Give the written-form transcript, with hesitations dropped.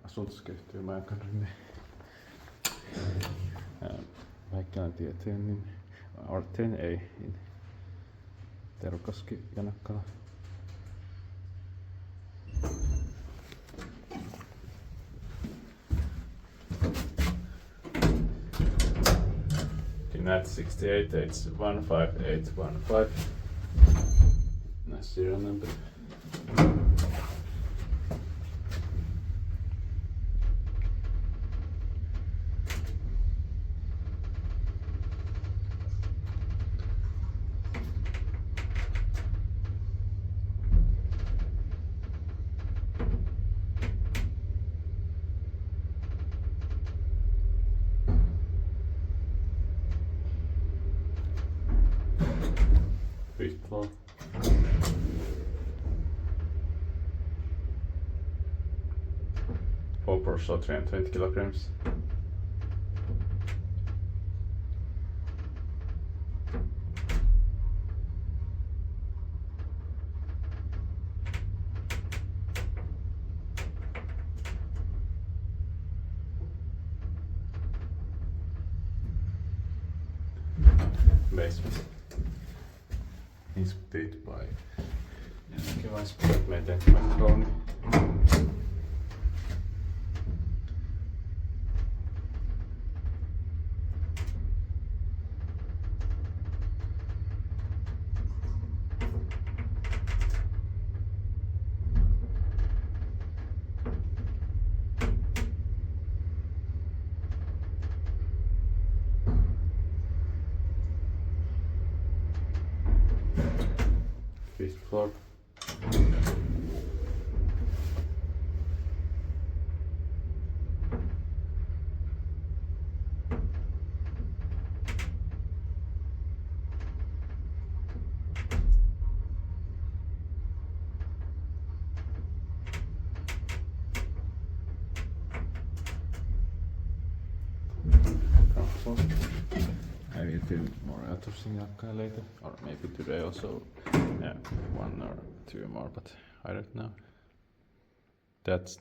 asutuskehittyy Majakanrinne. Vähikkäläntie 10 or 10A in Tervakoski, Janakkala. At 68, it's 15815. Nice serial number. Fifth floor. Four person, 320 kilograms. Basement. Inspected by Janakkala, maintained by Kone. Fifth floor. I will film more out of Janakkala later, or maybe today also. Yeah, one or two more, but I don't know. That's